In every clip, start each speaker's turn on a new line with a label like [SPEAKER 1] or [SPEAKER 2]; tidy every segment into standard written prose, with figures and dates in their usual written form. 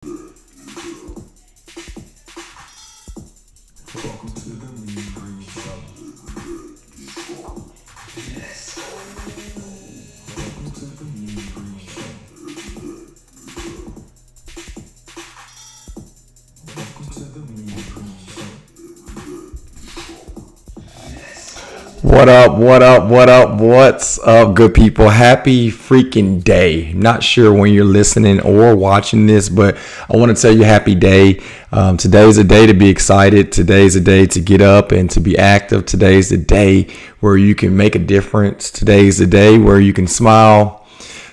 [SPEAKER 1] Welcome to the Mean Green Show. Welcome to the Mean Green Show. Welcome to the Mean Green Show.
[SPEAKER 2] What's up, good people? Happy freaking day. Not sure when you're listening or watching this, but I want to tell you happy day. Today's a day to be excited. Today's a day to get up and to be active. Today's the day where you can make a difference. Today's the day where you can smile.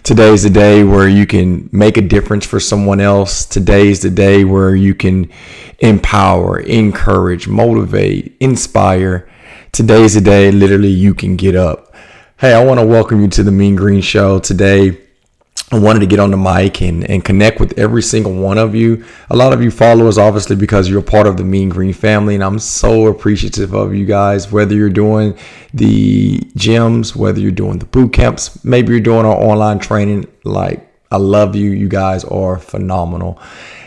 [SPEAKER 2] Today's the day where you can make a difference for someone else. Today's the day where you can empower, encourage, motivate, inspire. Today's the day literally you can get up. Hey, I want to welcome you to the Mean Green Show. Today, I wanted to get on the mic and connect with every single one of you. A lot of you follow us obviously because you're a part of the Mean Green family, and I'm so appreciative of you guys, whether you're doing the gyms, whether you're doing the boot camps, maybe you're doing our online training. Like, I love you. You guys are phenomenal.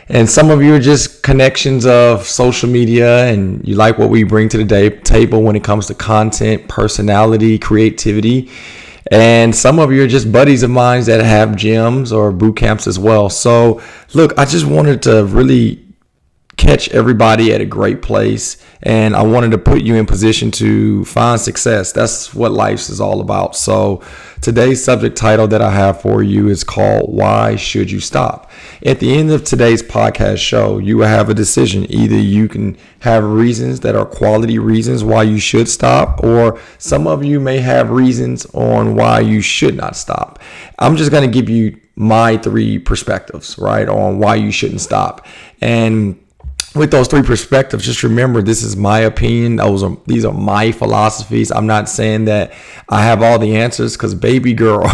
[SPEAKER 2] And some of you are just connections of social media, and you like what we bring to the table when it comes to content, personality, creativity. And some of you are just buddies of mine that have gyms or boot camps as well. So look, I just wanted to really catch everybody at a great place, and I wanted to put you in position to find success. That's what life is all about. So today's subject title that I have for you is called Why Should You Stop? At the end of today's podcast show, you will have a decision. Either you can have reasons that are quality reasons why you should stop, or some of you may have reasons on why you should not stop. I'm just going to give you my three perspectives, right, on why you shouldn't stop. And with those three perspectives, just remember, this is my opinion. These are my philosophies. I'm not saying that I have all the answers, because baby girl,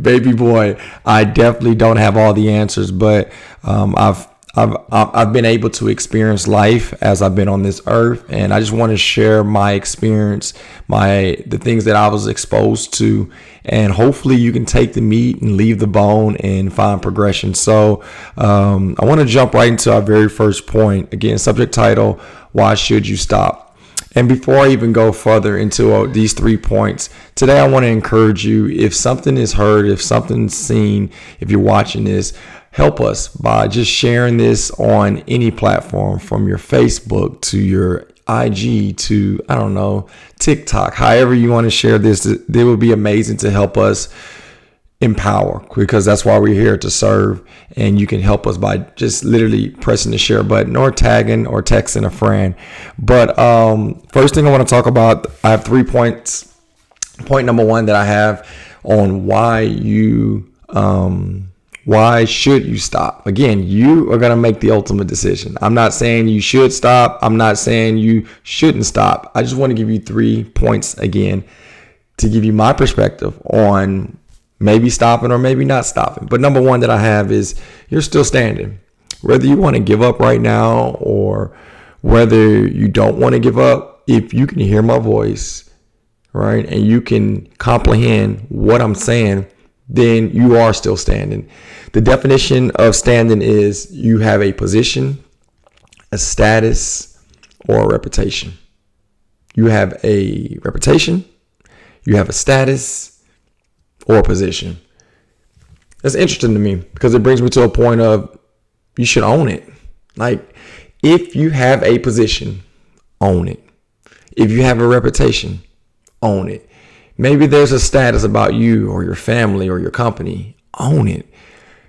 [SPEAKER 2] baby boy, I definitely don't have all the answers. But I've been able to experience life as I've been on this earth, and I just want to share my experience, the things that I was exposed to, and hopefully you can take the meat and leave the bone and find progression. So I want to jump right into our very first point. Again, subject title, Why Should You Stop? And before I even go further into these 3 points, today I want to encourage you, if something is heard, if something's seen, if you're watching this, help us by just sharing this on any platform, from your Facebook to your IG to, I don't know, TikTok, however you want to share this. It would be amazing to help us empower, because that's why we're here, to serve. And you can help us by just literally pressing the share button or tagging or texting a friend. But first thing I want to talk about, I have 3 points. Point number 1 that I have on why should you stop? Again, you are going to make the ultimate decision. I'm not saying you should stop. I'm not saying you shouldn't stop. I just want to give you 3 points again to give you my perspective on maybe stopping or maybe not stopping. But number 1 that I have is, you're still standing. Whether you want to give up right now or whether you don't want to give up, if you can hear my voice, right, and you can comprehend what I'm saying, then you are still standing. The definition of standing is you have a position, a status, or a reputation. You have a reputation, you have a status, or a position. That's interesting to me, because it brings me to a point of, you should own it. Like, if you have a position, own it. If you have a reputation, own it. Maybe there's a status about you or your family or your company, own it.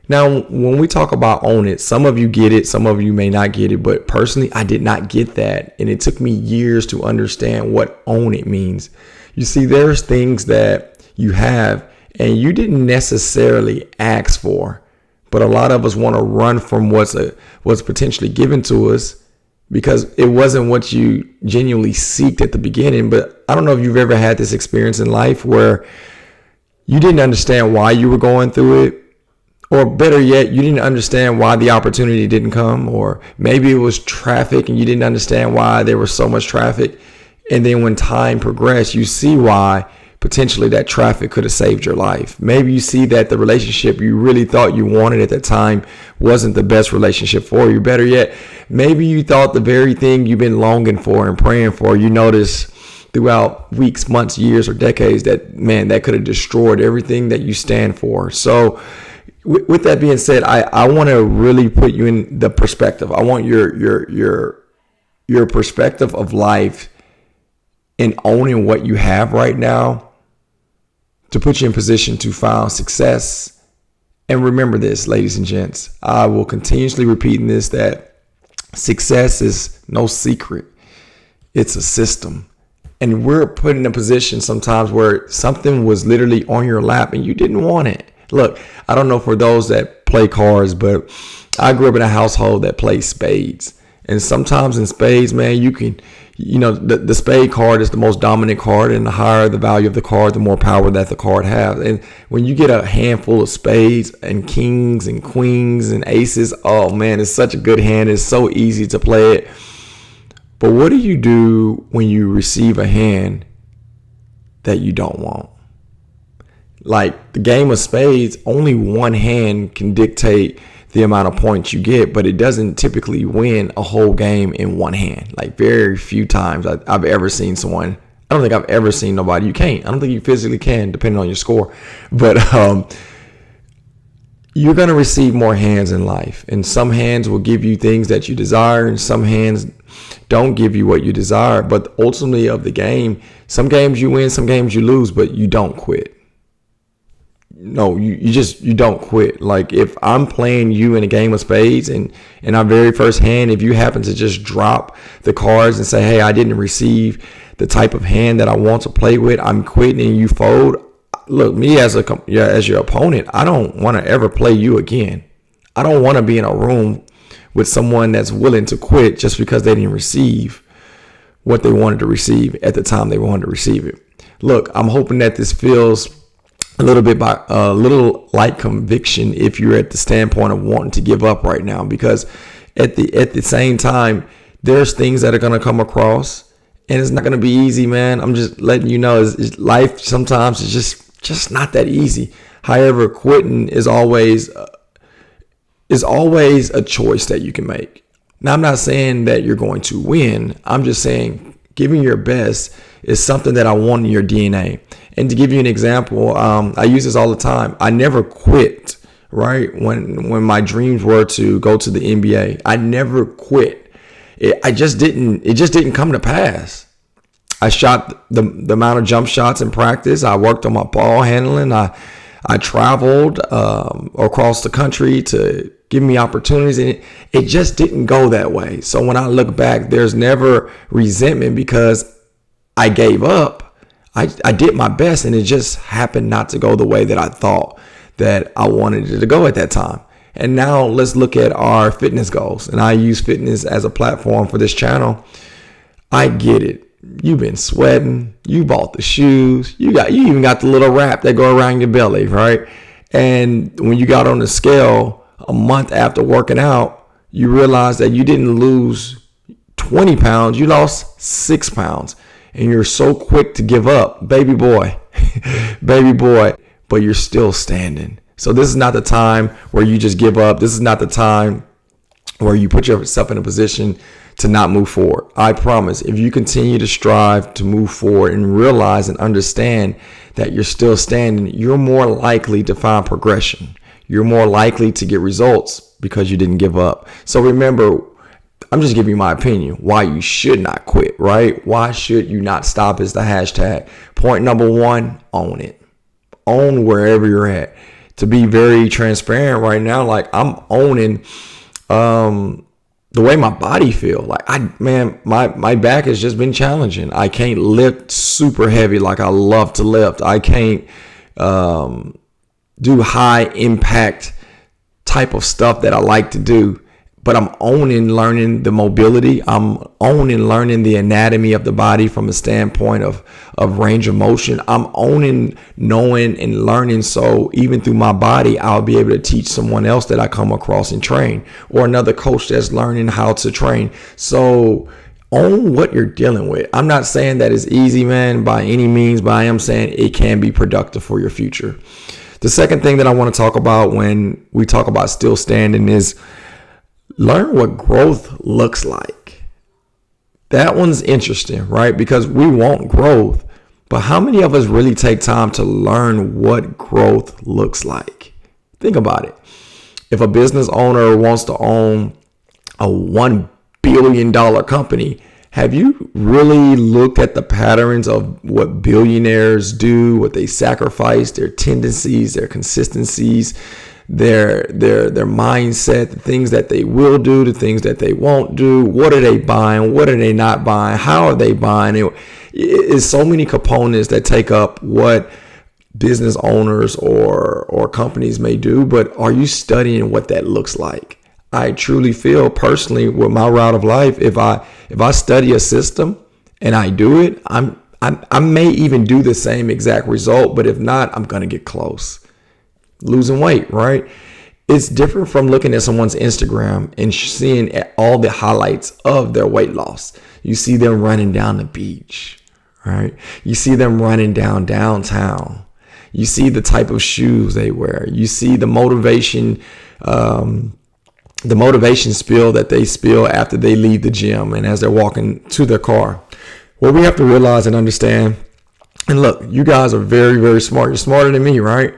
[SPEAKER 2] Now, when we talk about own it, some of you get it, some of you may not get it, but personally, I did not get that. And it took me years to understand what own it means. You see, there's things that you have and you didn't necessarily ask for, but a lot of us want to run from what's potentially given to us, because it wasn't what you genuinely seeked at the beginning. But I don't know if you've ever had this experience in life where you didn't understand why you were going through it, or better yet, you didn't understand why the opportunity didn't come, or maybe it was traffic and you didn't understand why there was so much traffic. And then when time progressed, you see why potentially that traffic could have saved your life. Maybe you see that the relationship you really thought you wanted at the time wasn't the best relationship for you. Better yet, maybe you thought the very thing you've been longing for and praying for, you notice throughout weeks, months, years, or decades that, man, that could have destroyed everything that you stand for. So with that being said, I want to really put you in the perspective. I want your perspective of life and owning what you have right now to put you in position to find success. And remember this, ladies and gents, I will continuously repeating this, that success is no secret. It's a system. And we're put in a position sometimes where something was literally on your lap and you didn't want it. Look, I don't know for those that play cards, but I grew up in a household that plays spades. And sometimes in spades, man, you can, the spade card is the most dominant card, and the higher the value of the card, the more power that the card has. And when you get a handful of spades and kings and queens and aces, oh man, it's such a good hand. It's so easy to play it. But what do you do when you receive a hand that you don't want? Like the game of spades, only one hand can dictate the amount of points you get, but it doesn't typically win a whole game in one hand. Like very few times I've ever seen someone. I don't think I've ever seen nobody. You can't. I don't think you physically can, depending on your score. But you're going to receive more hands in life. And some hands will give you things that you desire, and some hands don't give you what you desire. But ultimately of the game, some games you win, some games you lose, but you don't quit. No, you don't quit. Like if I'm playing you in a game of spades and in our very first hand, if you happen to just drop the cards and say, hey, I didn't receive the type of hand that I want to play with, I'm quitting, and you fold. Look, me as your opponent, I don't want to ever play you again. I don't want to be in a room with someone that's willing to quit just because they didn't receive what they wanted to receive at the time they wanted to receive it. Look, I'm hoping that this feels a little like conviction if you're at the standpoint of wanting to give up right now, because at the same time, there's things that are going to come across, and it's not going to be easy, man. I'm just letting you know, life sometimes is just not that easy. However, quitting is always a choice that you can make. Now, I'm not saying that you're going to win. I'm just saying giving your best is something that I want in your DNA. And to give you an example, I use this all the time. I never quit, right? When my dreams were to go to the NBA, I never quit. It just didn't come to pass. I shot the amount of jump shots in practice. I worked on my ball handling. I traveled across the country to give me opportunities, and it just didn't go that way. So when I look back, there's never resentment because I gave up. I did my best, and it just happened not to go the way that I thought that I wanted it to go at that time. And now let's look at our fitness goals. And I use fitness as a platform for this channel. I get it. You've been sweating. You bought the shoes. You even got the little wrap that go around your belly, right? And when you got on the scale a month after working out, you realize that you didn't lose 20 pounds. You lost 6 pounds. And you're so quick to give up, baby boy, but you're still standing. So this is not the time where you just give up. This is not the time where you put yourself in a position to not move forward. I promise, if you continue to strive to move forward and realize and understand that you're still standing, you're more likely to find progression. You're more likely to get results because you didn't give up. So remember, I'm just giving you my opinion why you should not quit, right? Why should you not stop is the hashtag. Point number one, own it. Own wherever you're at. To be very transparent right now, like I'm owning the way my body feel. Like my back has just been challenging. I can't lift super heavy like I love to lift. I can't do high impact type of stuff that I like to do. But I'm owning learning the mobility. I'm owning learning the anatomy of the body from a standpoint of range of motion. I'm owning knowing and learning, so even through my body, I'll be able to teach someone else that I come across and train, or another coach that's learning how to train. So own what you're dealing with. I'm not saying that it's easy, man, by any means, but I am saying it can be productive for your future. The second thing that I want to talk about when we talk about still standing is learn what growth looks like. That one's interesting, right? Because we want growth, but how many of us really take time to learn what growth looks like? Think about it. If a business owner wants to own a $1 billion company, have you really looked at the patterns of what billionaires do, what they sacrifice, their tendencies, their consistencies, their mindset, the things that they will do, the things that they won't do? What are they buying? What are they not buying? How are they buying? It's so many components that take up what business owners or companies may do, but are you studying what that looks like? I truly feel personally with my route of life, if I study a system and I do it, I may even do the same exact result, but if not, I'm gonna get close. Losing weight, right? It's different from looking at someone's Instagram and seeing all the highlights of their weight loss. You see them running down the beach, right? You see them running downtown. You see the type of shoes they wear. You see the motivation spill that they spill after they leave the gym and as they're walking to their car. What we have to realize and understand, and look, you guys are very, very smart. You're smarter than me, right?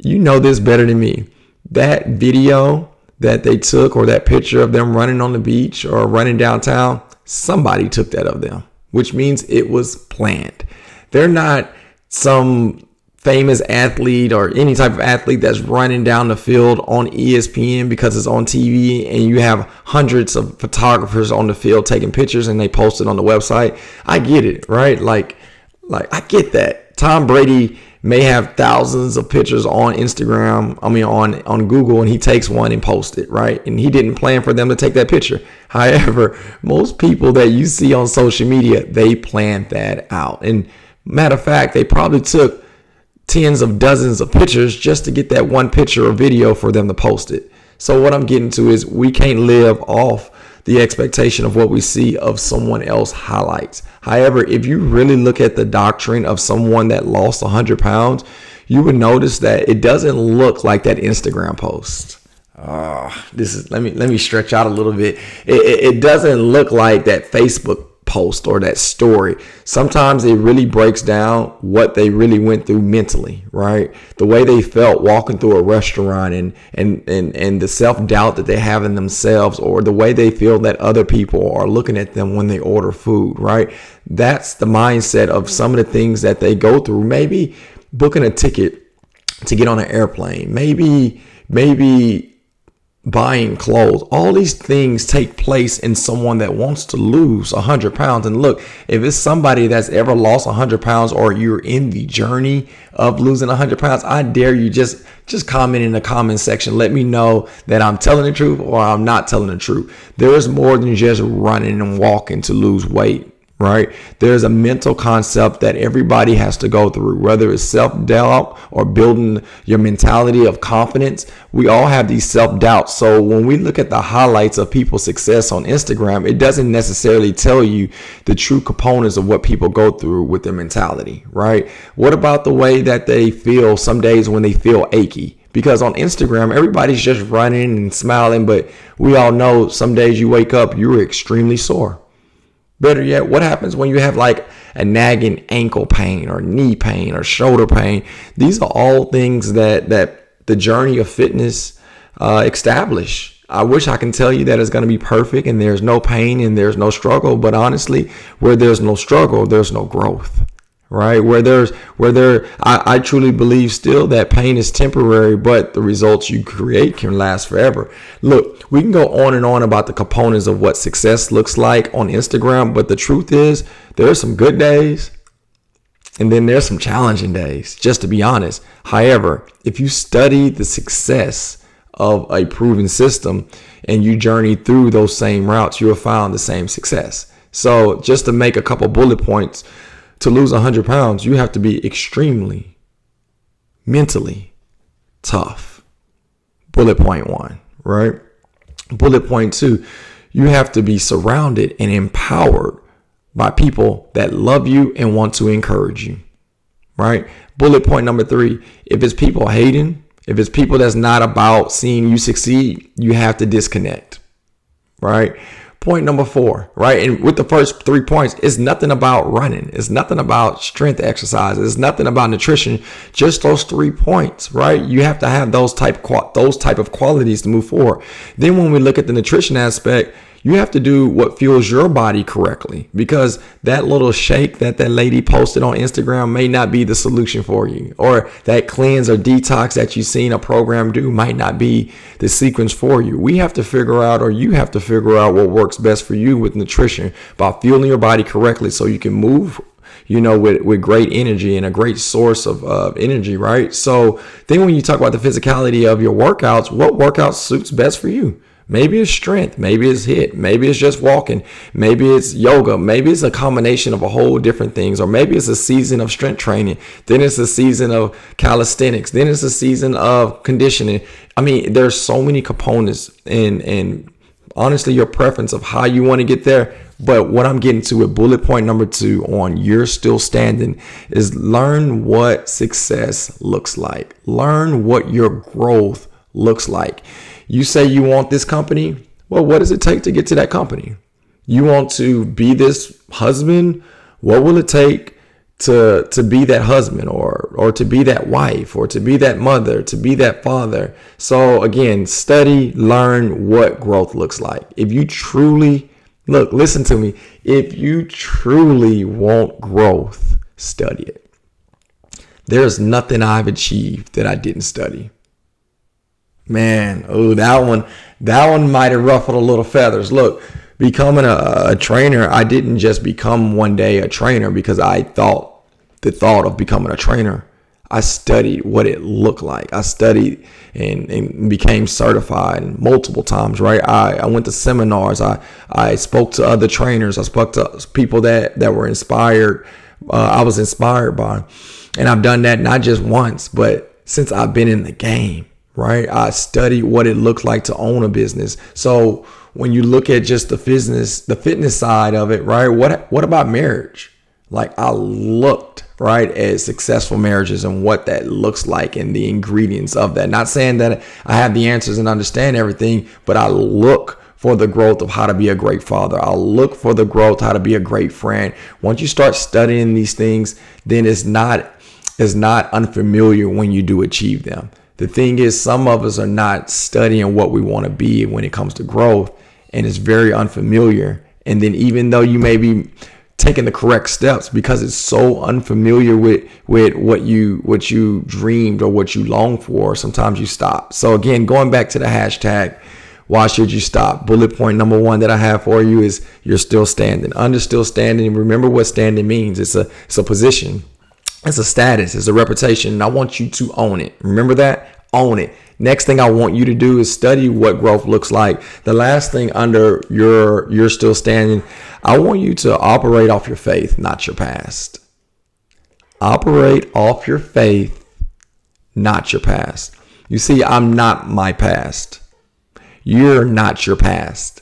[SPEAKER 2] You know this better than me. That video that they took, or that picture of them running on the beach or running downtown, somebody took that of them, which means it was planned. They're not some famous athlete or any type of athlete that's running down the field on ESPN because it's on TV and you have hundreds of photographers on the field taking pictures and they post it on the website. I get it, right? Like I get that. Tom Brady may have thousands of pictures on Instagram, on Google, and he takes one and posts it, right? And he didn't plan for them to take that picture. However, most people that you see on social media, they planned that out. And matter of fact, they probably took tens of dozens of pictures just to get that one picture or video for them to post it. So what I'm getting to is we can't live off the expectation of what we see of someone else highlights. However, if you really look at the doctrine of someone that lost 100 pounds, you would notice that it doesn't look like that Instagram post. Let me stretch out a little bit. It doesn't look like that Facebook post or that story. Sometimes it really breaks down what they really went through mentally, right? The way they felt walking through a restaurant and the self-doubt that they have in themselves, or the way they feel that other people are looking at them when they order food, right? That's the mindset of some of the things that they go through. Maybe booking a ticket to get on an airplane, maybe buying clothes. All these things take place in someone that wants to lose 100 pounds. And look, if it's somebody that's ever lost 100 pounds, or you're in the journey of losing 100 pounds, I dare you, just comment in the comment section. Let me know that I'm telling the truth or I'm not telling the truth. There is more than just running and walking to lose weight, right? There's a mental concept that everybody has to go through, whether it's self-doubt or building your mentality of confidence. We all have these self-doubts. So when we look at the highlights of people's success on Instagram, it doesn't necessarily tell you the true components of what people go through with their mentality, right? What about the way that they feel some days when they feel achy? Because on Instagram, everybody's just running and smiling, but we all know some days you wake up, you're extremely sore. Better yet, what happens when you have like a nagging ankle pain or knee pain or shoulder pain? These are all things that the journey of fitness establish. I wish I can tell you that it's going to be perfect and there's no pain and there's no struggle. But honestly, where there's no struggle, there's no growth. Right? I truly believe still that pain is temporary, but the results you create can last forever. Look, we can go on and on about the components of what success looks like on Instagram, but the truth is there are some good days and then there's some challenging days, just to be honest. However, if you study the success of a proven system and you journey through those same routes, you'll find the same success. So just to make a couple bullet points, to lose 100 pounds, you have to be extremely mentally tough. Bullet point 1, right? Bullet point 2, you have to be surrounded and empowered by people that love you and want to encourage you, right? Bullet point number 3, if it's people hating, if it's people that's not about seeing you succeed, you have to disconnect, right? Point number 4, right? And with the first 3 points, it's nothing about running. It's nothing about strength exercises. It's nothing about nutrition. Just those 3 points, right? You have to have those type of qualities to move forward. Then when we look at the nutrition aspect, you have to do what fuels your body correctly, because that little shake that lady posted on Instagram may not be the solution for you, or that cleanse or detox that you've seen a program do might not be the sequence for you. We have to figure out, or you have to figure out what works best for you with nutrition by fueling your body correctly so you can move with great energy and a great source of energy, right? So then when you talk about the physicality of your workouts, what workout suits best for you? Maybe it's strength, maybe it's HIIT, maybe it's just walking, maybe it's yoga, maybe it's a combination of a whole different things, or maybe it's a season of strength training, then it's a season of calisthenics, then it's a season of conditioning. I mean, there's so many components and honestly your preference of how you want to get there. But what I'm getting to with bullet point number 2 on You're Still Standing is learn what success looks like. Learn what your growth looks like. You say you want this company. Well, what does it take to get to that company? You want to be this husband. What will it take to be that husband or to be that wife or to be that mother, to be that father? So again, study, learn what growth looks like. If you truly listen to me. If you truly want growth, study it. There's nothing I've achieved that I didn't study. Man, that one might have ruffled a little feathers. Look, becoming a trainer, I didn't just become one day a trainer because I thought of becoming a trainer. I studied what it looked like. I studied and became certified multiple times, right? I went to seminars. I spoke to other trainers. I spoke to people that were inspired. I was inspired by, and I've done that not just once, but since I've been in the game. Right? I studied what it looked like to own a business. So when you look at just the fitness side of it, right? What about marriage? Like I looked right at successful marriages and what that looks like and the ingredients of that. Not saying that I have the answers and understand everything, but I look for the growth of how to be a great father. I'll look for the growth, how to be a great friend. Once you start studying these things, then it's not unfamiliar when you do achieve them. The thing is, some of us are not studying what we want to be when it comes to growth, and it's very unfamiliar. And then even though you may be taking the correct steps, because it's so unfamiliar with what you dreamed or what you longed for, sometimes you stop. So again, going back to the hashtag, why should you stop? Bullet point number 1 that I have for you is you're still standing. Under still standing, remember what standing means. It's a position. It's a status, it's a reputation, and I want you to own it. Remember that? Own it. Next thing I want you to do is study what growth looks like. The last thing under you're still standing, I want you to operate off your faith, not your past. Operate off your faith, not your past. You see, I'm not my past. You're not your past.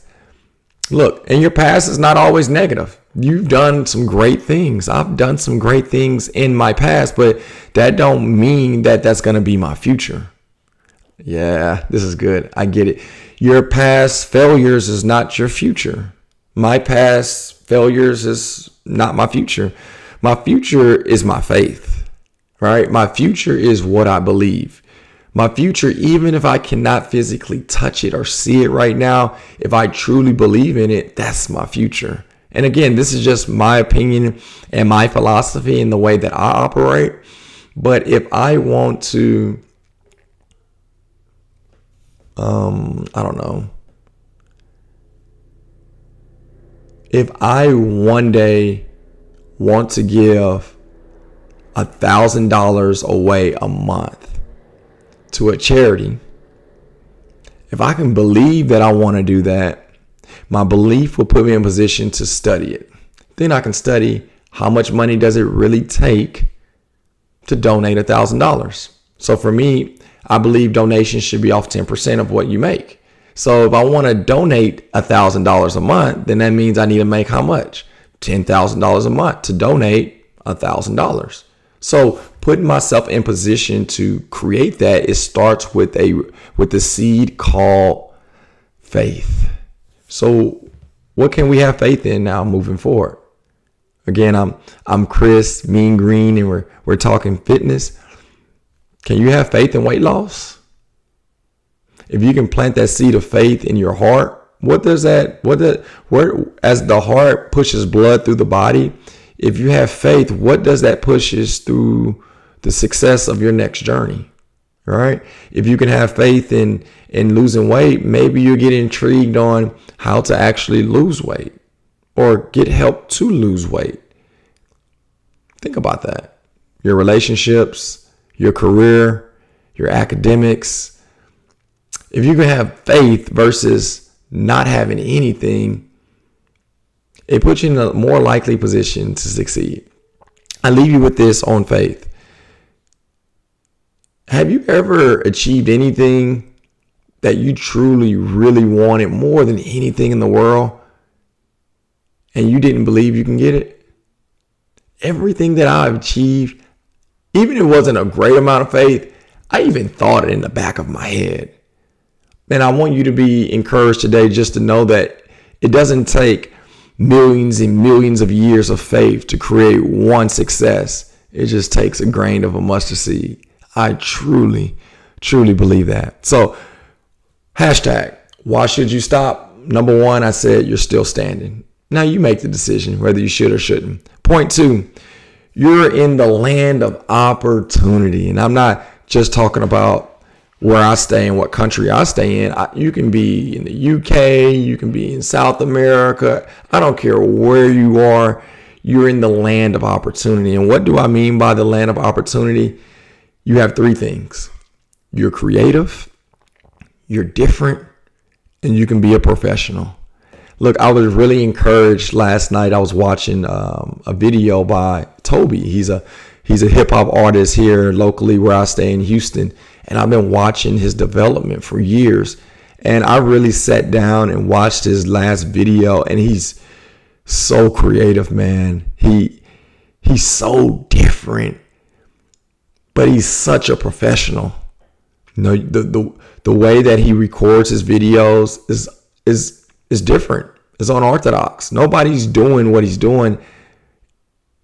[SPEAKER 2] Look, and your past is not always negative. You've done some great things. I've done some great things in my past, but that don't mean that that's going to be my future. Yeah, this is good. I get it. Your past failures is not your future. My past failures is not my future. My future is my faith, right? My future is what I believe. My future, even if I cannot physically touch it or see it right now, if I truly believe in it, that's my future. And again, this is just my opinion and my philosophy and the way that I operate. But if I want to, if I one day want to give $1,000 away a month to a charity, if I can believe that I want to do that, my belief will put me in a position to study it. Then I can study how much money does it really take to donate $1,000. So for me, I believe donations should be off 10% of what you make. So if I want to donate $1,000 a month, then that means I need to make how much? $10,000 a month to donate $1,000. So putting myself in position to create that, it starts with the seed called faith. So what can we have faith in now moving forward? Again, I'm Chris Mean Green, and we're talking fitness. Can you have faith in weight loss? If you can plant that seed of faith in your heart, as the heart pushes blood through the body, if you have faith, what does that pushes through the success of your next journey? All right. If you can have faith in losing weight, maybe you get intrigued on how to actually lose weight or get help to lose weight. Think about that. Your relationships, your career, your academics. If you can have faith versus not having anything, it puts you in a more likely position to succeed. I leave you with this on faith. Have you ever achieved anything that you truly, really wanted more than anything in the world, and you didn't believe you can get it? Everything that I've achieved, even if it wasn't a great amount of faith, I even thought it in the back of my head. And I want you to be encouraged today just to know that it doesn't take millions and millions of years of faith to create one success. It just takes a grain of a mustard seed. I truly, truly believe that. So, hashtag, why should you stop? Number one, I said you're still standing. Now you make the decision whether you should or shouldn't. Point two, you're in the land of opportunity. And I'm not just talking about where I stay and what country I stay in. You can be in the UK, you can be in South America. I don't care where you are. You're in the land of opportunity. And what do I mean by the land of opportunity? You have three things. You're creative, you're different, and you can be a professional. Look, I was really encouraged last night. I was watching a video by Toby. He's a hip hop artist here locally where I stay in Houston. And I've been watching his development for years. And I really sat down and watched his last video. And he's so creative, man. He's so different. But he's such a professional. You know, the way that he records his videos is different. It's unorthodox. Nobody's doing what he's doing.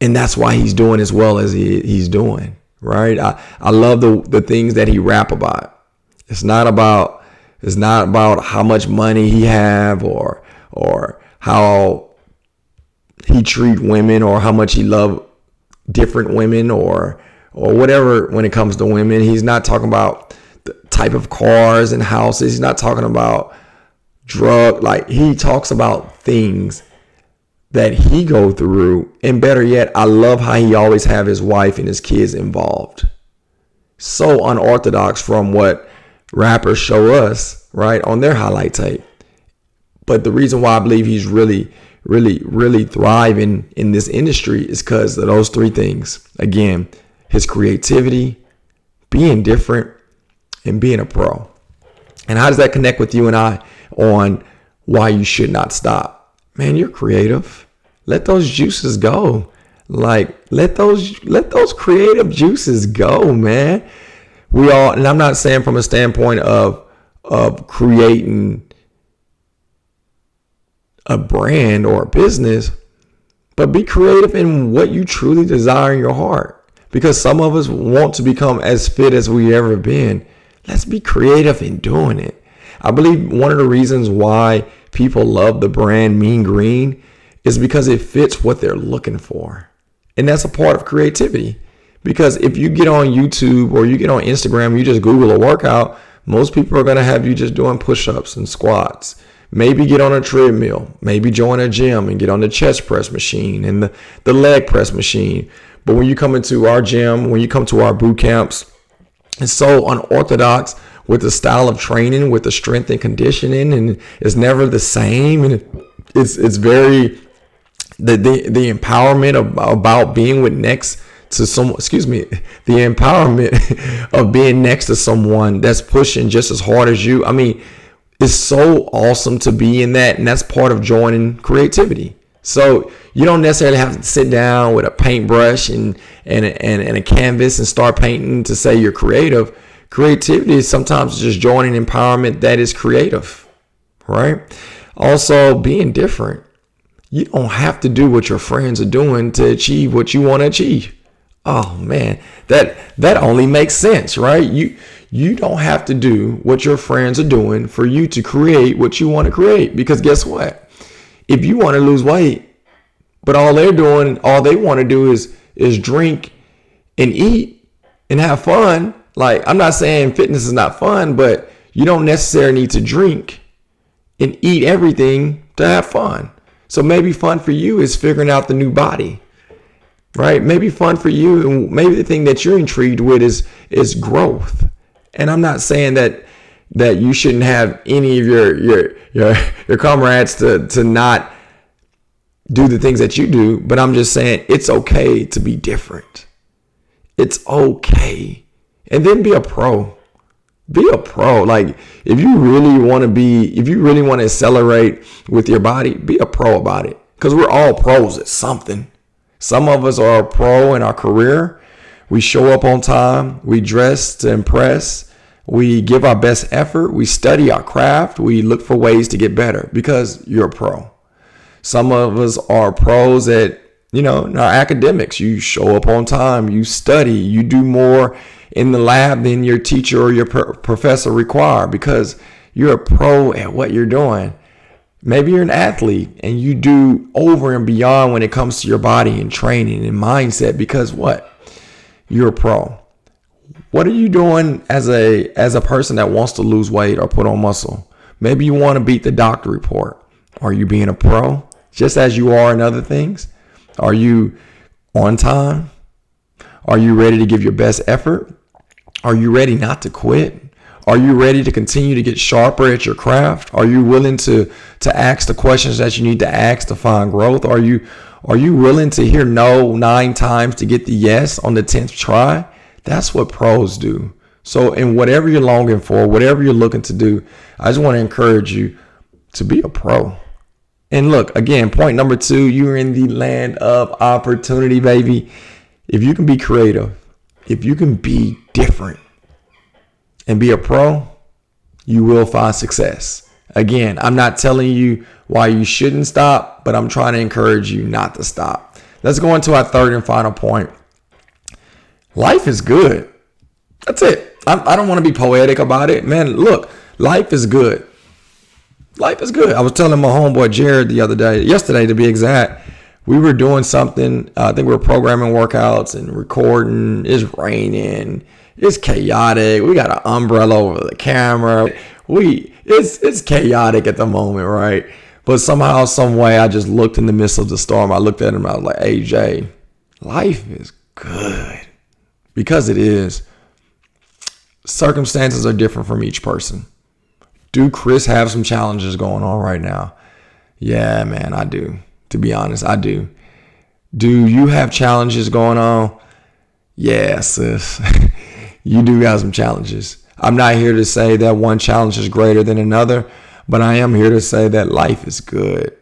[SPEAKER 2] And that's why he's doing as well as he's doing. Right. I love the things that he rap about. It's not about how much money he have or how he treat women or how much he love different women or whatever. When it comes to women, he's not talking about the type of cars and houses. He's not talking about like he talks about things that he go through. And better yet, I love how he always have his wife and his kids involved. So unorthodox from what rappers show us, right, on their highlight tape. But the reason why I believe he's really, really, really thriving in this industry is because of those three things. Again, his creativity, being different, and being a pro. And how does that connect with you and I on why you should not stop? Man, you're creative. Let those juices go. Like, let those creative juices go, man. We all, and I'm not saying from a standpoint of creating a brand or a business, but be creative in what you truly desire in your heart. Because some of us want to become as fit as we ever been. Let's be creative in doing it. I believe one of the reasons why people love the brand Mean Green is because it fits what they're looking for. And that's a part of creativity. Because if you get on YouTube or you get on Instagram, you just Google a workout, most people are going to have you just doing push-ups and squats. Maybe get on a treadmill. Maybe join a gym and get on the chest press machine and the leg press machine. But when you come into our gym, when you come to our boot camps, it's so unorthodox with the style of training, with the strength and conditioning, and it's never the same. And it's very the empowerment about being with next to someone. The empowerment of being next to someone that's pushing just as hard as you. I mean, it's so awesome to be in that, and that's part of joining creativity. So you don't necessarily have to sit down with a paintbrush and a canvas and start painting to say you're creative. Creativity is sometimes just joining empowerment that is creative, right? Also, being different. You don't have to do what your friends are doing to achieve what you want to achieve. Oh man, that only makes sense, right? You don't have to do what your friends are doing for you to create what you want to create. Because guess what? If you want to lose weight, but all they want to do is drink and eat and have fun. Like, I'm not saying fitness is not fun, but you don't necessarily need to drink and eat everything to have fun. So maybe fun for you is figuring out the new body, right? Maybe fun for you, and maybe the thing that you're intrigued with is growth. And I'm not saying that you shouldn't have any of your comrades to not do the things that you do, but I'm just saying it's okay to be different. It's okay. And then be a pro. Be a pro. Like, if you really want to accelerate with your body, be a pro about it. Because we're all pros at something. Some of us are a pro in our career. We show up on time. We dress to impress. We give our best effort. We study our craft. We look for ways to get better because you're a pro. Some of us are pros at, in our academics. You show up on time. You study. You do more in the lab than your teacher or your professor require because you're a pro at what you're doing. Maybe you're an athlete and you do over and beyond when it comes to your body and training and mindset because what? You're a pro. What are you doing as a person that wants to lose weight or put on muscle? Maybe you want to beat the doctor report. Are you being a pro just as you are in other things? Are you on time? Are you ready to give your best effort? Are you ready not to quit? Are you ready to continue to get sharper at your craft? Are you willing to ask the questions that you need to ask to find growth? Are you willing to hear no 9 times to get the yes on the 10th try? That's what pros do. So in whatever you're longing for, whatever you're looking to do, I just want to encourage you to be a pro. And look, again, point number 2, you're in the land of opportunity, baby. If you can be creative, if you can be different and be a pro, you will find success. Again, I'm not telling you why you shouldn't stop, but I'm trying to encourage you not to stop. Let's go into our third and final point. Life is good. That's it. I don't want to be poetic about it. Man, look, life is good. Life is good. I was telling my homeboy Jared yesterday to be exact. We were doing something. I think we were programming workouts and recording. It's raining. It's chaotic. We got an umbrella over the camera. It's chaotic at the moment, right? But somehow, some way, I just looked in the midst of the storm. I looked at him. I was like, "Hey, Jay, life is good," because it is. Circumstances are different from each person. Do Chris have some challenges going on right now? Yeah, man, I do. To be honest, I do. Do you have challenges going on? Yeah, sis. You do have some challenges. I'm not here to say that one challenge is greater than another, but I am here to say that life is good.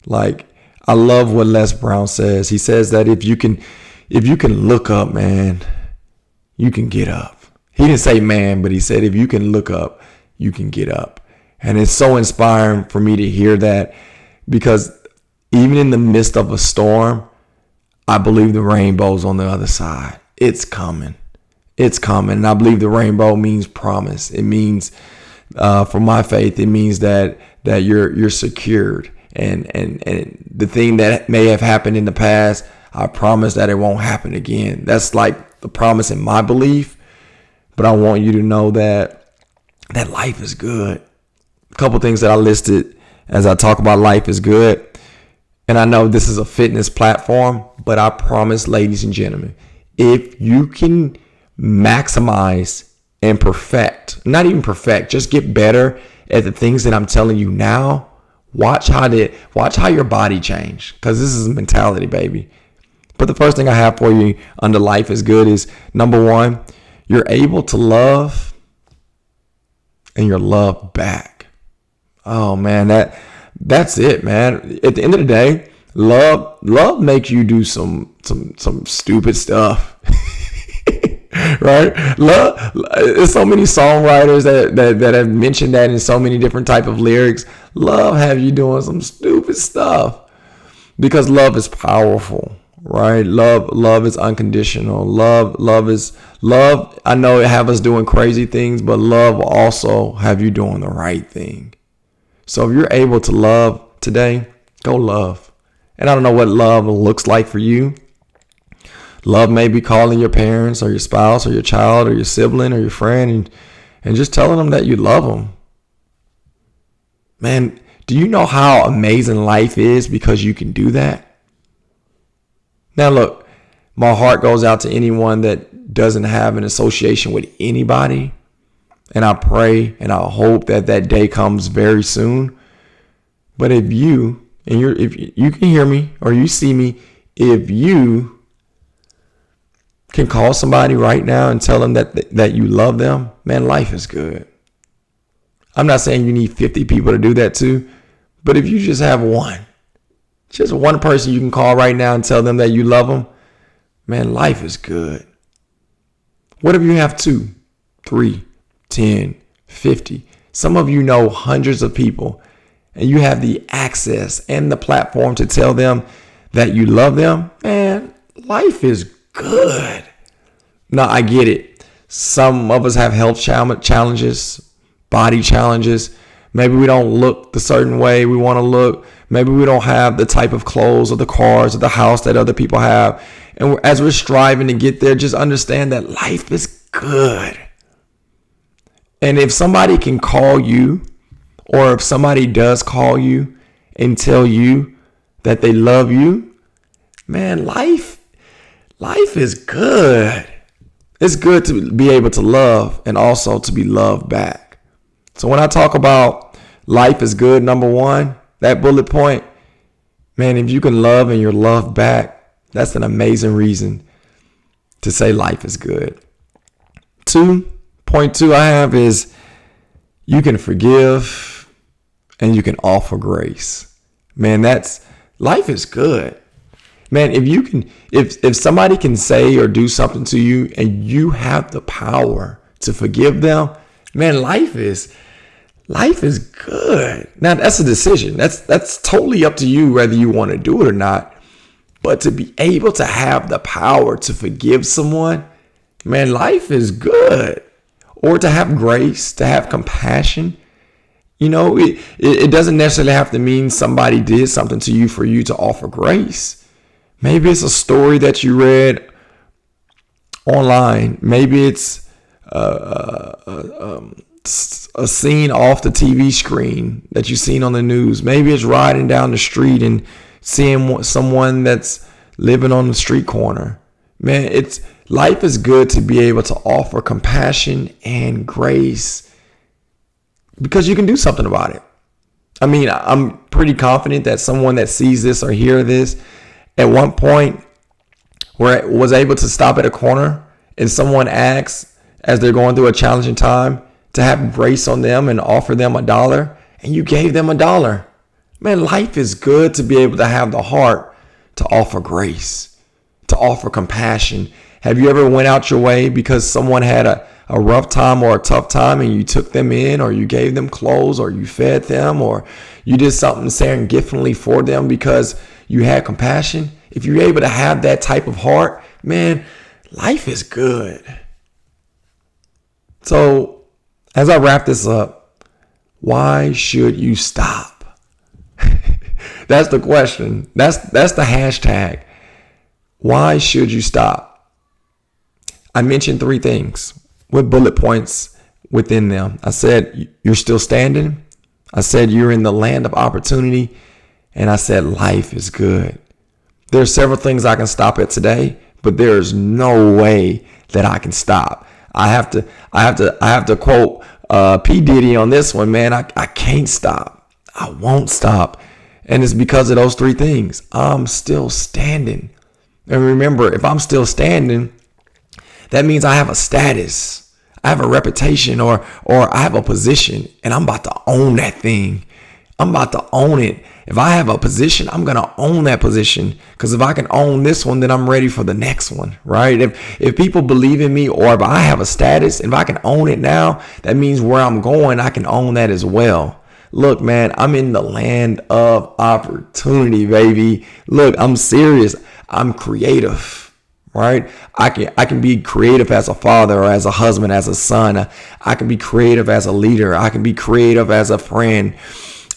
[SPEAKER 2] Like, I love what Les Brown says. He says that if you can look up, man, you can get up. He didn't say man, but he said if you can look up, you can get up. And it's so inspiring for me to hear that, because even in the midst of a storm, I believe the rainbow's on the other side. It's coming. It's coming. And I believe the rainbow means promise. It means, for my faith, it means that you're secured. And the thing that may have happened in the past, I promise that it won't happen again. That's like the promise in my belief. But I want you to know that life is good. A couple things that I listed as I talk about life is good. And I know this is a fitness platform, but I promise, ladies and gentlemen, if you can maximize and perfect, not even perfect, just get better at the things that I'm telling you now, watch how your body change, because this is a mentality, baby. But the first thing I have for you under life is good is, number 1, you're able to love and you're loved back. Oh man, that's it, man. At the end of the day, Love makes you do some stupid stuff. Right? Love. There's so many songwriters that have mentioned that in so many different type of lyrics. Love have you doing some stupid stuff because love is powerful, right? Love is unconditional. Love is love. I know it have us doing crazy things, but love will also have you doing the right thing. So if you're able to love today, go love. And I don't know what love looks like for you. Love may be calling your parents or your spouse or your child or your sibling or your friend and just telling them that you love them. Man, do you know how amazing life is because you can do that? Now, look, my heart goes out to anyone that doesn't have an association with anybody. And I pray and I hope that that day comes very soon. But if you can hear me or you see me, if you can call somebody right now and tell them that you love them, man, life is good. I'm not saying you need 50 people to do that too, but if you just have just one person you can call right now and tell them that you love them, man, life is good. What if you have 2, 3, 10, 50? Some of you know hundreds of people and you have the access and the platform to tell them that you love them. Man, life is good. Now, I get it. Some of us have health challenges, body challenges. Maybe we don't look the certain way we want to look. Maybe we don't have the type of clothes or the cars or the house that other people have. And as we're striving to get there, just understand that life is good. And if somebody can call you, or if somebody does call you and tell you that they love you, man, life is good. It's good to be able to love and also to be loved back. So when I talk about life is good, number one, that bullet point, man, if you can love and you're loved back, that's an amazing reason to say life is good. 2.2 I have is you can forgive and you can offer grace. Man, life is good. Man, if somebody can say or do something to you and you have the power to forgive them, man, life is good. Now that's a decision. That's totally up to you whether you want to do it or not. But to be able to have the power to forgive someone, man, life is good. Or to have grace, to have compassion. You know, it doesn't necessarily have to mean somebody did something to you for you to offer grace. Maybe it's a story that you read online. Maybe it's a scene off the TV screen that you've seen on the news. Maybe it's riding down the street and seeing someone that's living on the street corner. Man, life is good to be able to offer compassion and grace because you can do something about it. I mean, I'm pretty confident that someone that sees this or hear this at one point was able to stop at a corner and someone asks as they're going through a challenging time to have grace on them and offer them $1 and you gave them $1. Man, life is good to be able to have the heart to offer grace, to offer compassion. Have you ever went out your way because someone had a rough time or a tough time and you took them in or you gave them clothes or you fed them or you did something serendipitously for them because you had compassion? If you're able to have that type of heart, man, life is good. So as I wrap this up, why should you stop? That's the question. That's the hashtag. Why should you stop? I mentioned 3 things with bullet points within them. I said, you're still standing. I said, you're in the land of opportunity. And I said, life is good. There are several things I can stop at today, but there is no way that I can stop. I have to quote P. Diddy on this one, man. I can't stop. I won't stop. And it's because of those 3 things. I'm still standing. And remember, if I'm still standing, that means I have a status. I have a reputation or I have a position and I'm about to own that thing. I'm about to own it. If I have a position, I'm going to own that position. Because if I can own this one, then I'm ready for the next one, right? If people believe in me, or if I have a status, if I can own it now, that means where I'm going, I can own that as well. Look, man, I'm in the land of opportunity, baby. Look, I'm serious. I'm creative, right? I can be creative as a father, or as a husband, as a son. I can be creative as a leader. I can be creative as a friend.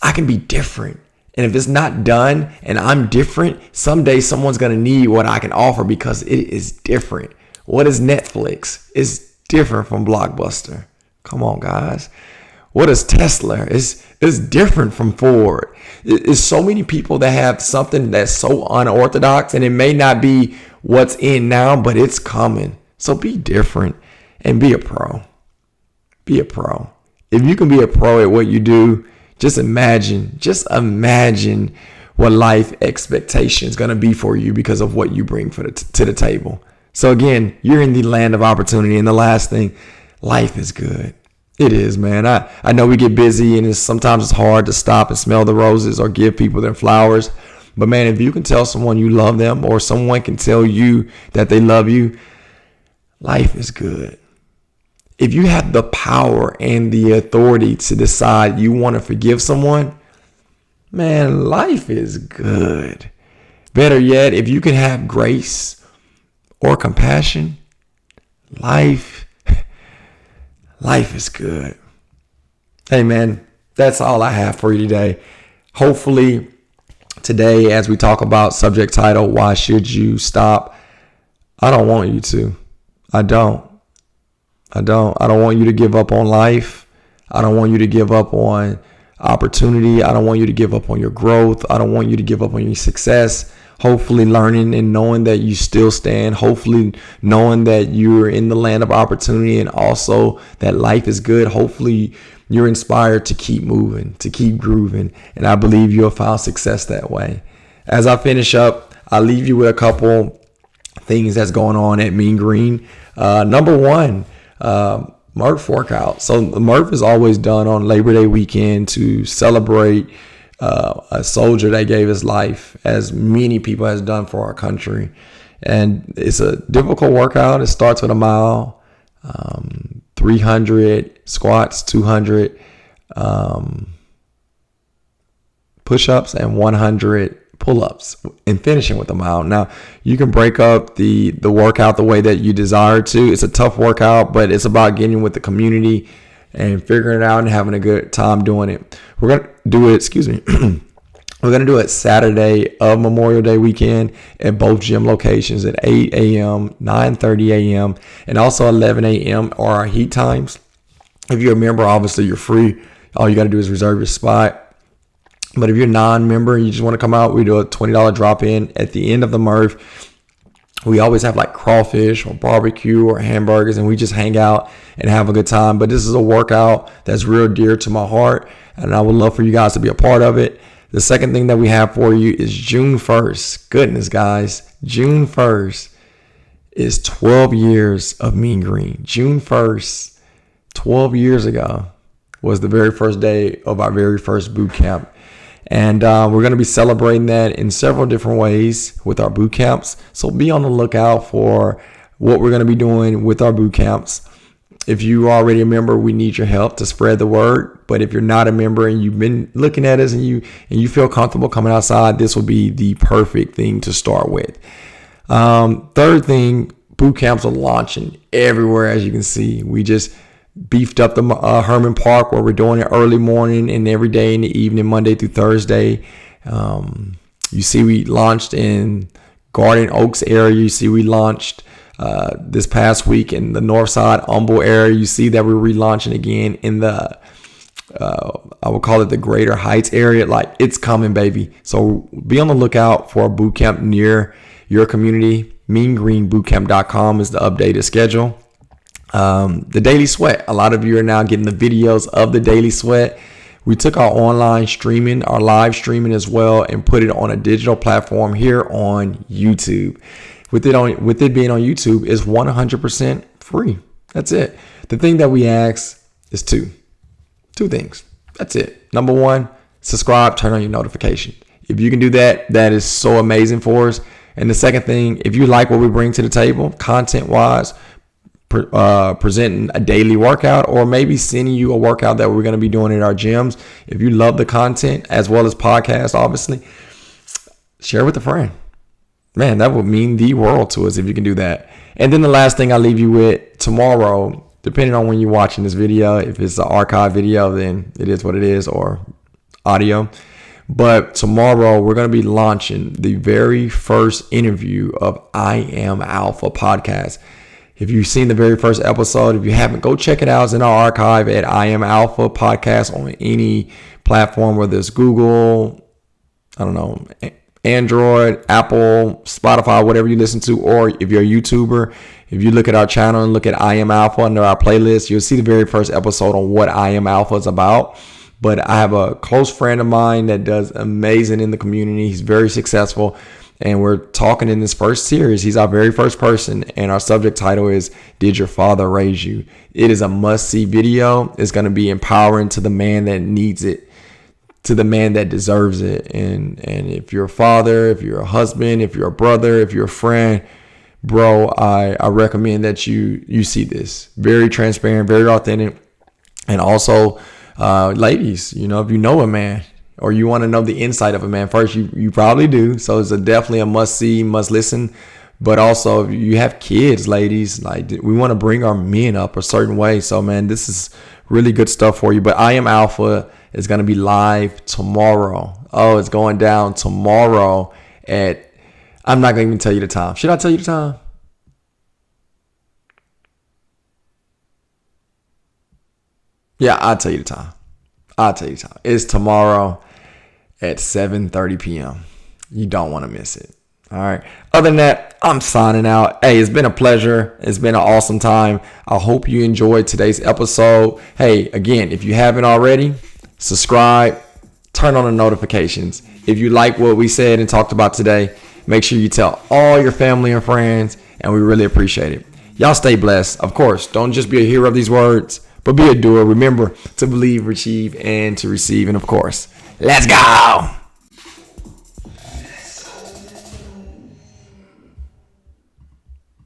[SPEAKER 2] I can be different. And if it's not done and I'm different, someday someone's going to need what I can offer because it is different. What is Netflix? It's different from Blockbuster. Come on, guys. What is Tesla? It's different from Ford. It's so many people that have something that's so unorthodox, and it may not be what's in now, but it's coming. So be different and be a pro. Be a pro. If you can be a pro at what you do, just imagine what life expectation is going to be for you because of what you bring to the table. So again, you're in the land of opportunity. And the last thing, life is good. It is, man. I know we get busy, and sometimes it's hard to stop and smell the roses or give people their flowers. But man, if you can tell someone you love them, or someone can tell you that they love you, life is good. If you have the power and the authority to decide you want to forgive someone, man, life is good. Better yet, if you can have grace or compassion, life is good. Hey, man, that's all I have for you today. Hopefully today, as we talk about subject title, why should you stop? I don't want you to. I don't want you to give up on life. I don't want you to give up on opportunity. I don't want you to give up on your growth. I don't want you to give up on your success. Hopefully learning and knowing that you still stand. Hopefully knowing that you're in the land of opportunity, and also that life is good. Hopefully you're inspired to keep moving, to keep grooving. And I believe you'll find success that way. As I finish up, I'll leave you with a couple things that's going on at Mean Green. Number one, Murph workout. So the Murph is always done on Labor Day weekend to celebrate a soldier that gave his life, as many people has done for our country. And it's a difficult workout. It starts with a mile, 300 squats, 200 push-ups, and 100 pull-ups, and finishing with a mile. Now, you can break up the workout the way that you desire to. It's a tough workout, but it's about getting with the community and figuring it out and having a good time doing it. We're going to do it, we're going to do it Saturday of Memorial Day weekend at both gym locations at 8 a.m., 9:30 a.m., and also 11 a.m. are our heat times. If you're a member, obviously you're free. All you got to do is reserve your spot. But if you're a non-member and you just want to come out, we do a $20 drop-in at the end of the Murph. We always have like crawfish or barbecue or hamburgers, and we just hang out and have a good time. But this is a workout that's real dear to my heart, and I would love for you guys to be a part of it. The second thing that we have for you is June 1st. Goodness, guys. June 1st is 12 years of Mean Green. June 1st, 12 years ago, was the very first day of our very first boot camp. And we're going to be celebrating that in several different ways with our boot camps. So be on the lookout for what we're going to be doing with our boot camps. If you are already a member, we need your help to spread the word. But if you're not a member and you've been looking at us and you feel comfortable coming outside, this will be the perfect thing to start with. Third thing, boot camps are launching everywhere, as you can see. We just beefed up the Herman Park, where we're doing it early morning and every day in the evening, Monday through Thursday. You see we launched in Garden Oaks area. You see we launched this past week in the Northside Humble area. You see that we're relaunching again in the I would call it the Greater Heights area. Like, it's coming, baby. So be on the lookout for a boot camp near your community. MeanGreenBootCamp.com is the updated schedule. The Daily Sweat. A lot of you are now getting the videos of the Daily Sweat. We took our online streaming, our live streaming as well, and put it on a digital platform here on YouTube. With it being on YouTube, is 100% free. That's it. The thing that we ask is two things. That's it. Number one, subscribe, turn on your notification. If you can do that, that is so amazing for us. And the second thing, if you like what we bring to the table, content-wise, presenting a daily workout or maybe sending you a workout that we're going to be doing in our gyms. If you love the content as well as podcasts, obviously, share with a friend. Man, that would mean the world to us if you can do that. And then the last thing I leave you with, tomorrow, depending on when you're watching this video, if it's an archive video, then it is what it is, or audio. But tomorrow we're going to be launching the very first interview of I Am Alpha podcast. If you've seen the very first episode, if you haven't, go check it out. It's in our archive at I Am Alpha podcast on any platform, whether it's Google, I don't know, Android, Apple, Spotify, whatever you listen to, or if you're a YouTuber, if you look at our channel and look at I Am Alpha under our playlist, you'll see the very first episode on what I Am Alpha is about. But I have a close friend of mine that does amazing in the community. He's very successful. And we're talking in this first series. He's our very first person. And our subject title is, Did Your Father Raise You? It is a must-see video. It's going to be empowering to the man that needs it, to the man that deserves it. And if you're a father, if you're a husband, if you're a brother, if you're a friend, bro, I recommend that you see this. Very transparent, very authentic. And also, ladies, if you know a man, or you want to know the insight of a man first, you probably do. So it's definitely a must see, must listen. But also, if you have kids, ladies, like, we want to bring our men up a certain way. So, man, this is really good stuff for you. But I Am Alpha is going to be live tomorrow. Oh, it's going down tomorrow at, I'm not going to even tell you the time. Should I tell you the time? Yeah, I'll tell you the time. It's tomorrow at 7:30 p.m. You don't want to miss it. All right. Other than that, I'm signing out. Hey, it's been a pleasure. It's been an awesome time. I hope you enjoyed today's episode. Hey, again, if you haven't already, subscribe, turn on the notifications. If you like what we said and talked about today, make sure you tell all your family and friends, and we really appreciate it. Y'all stay blessed. Of course, don't just be a hearer of these words, but be a doer. Remember to believe, achieve, and to receive. And of course, let's go.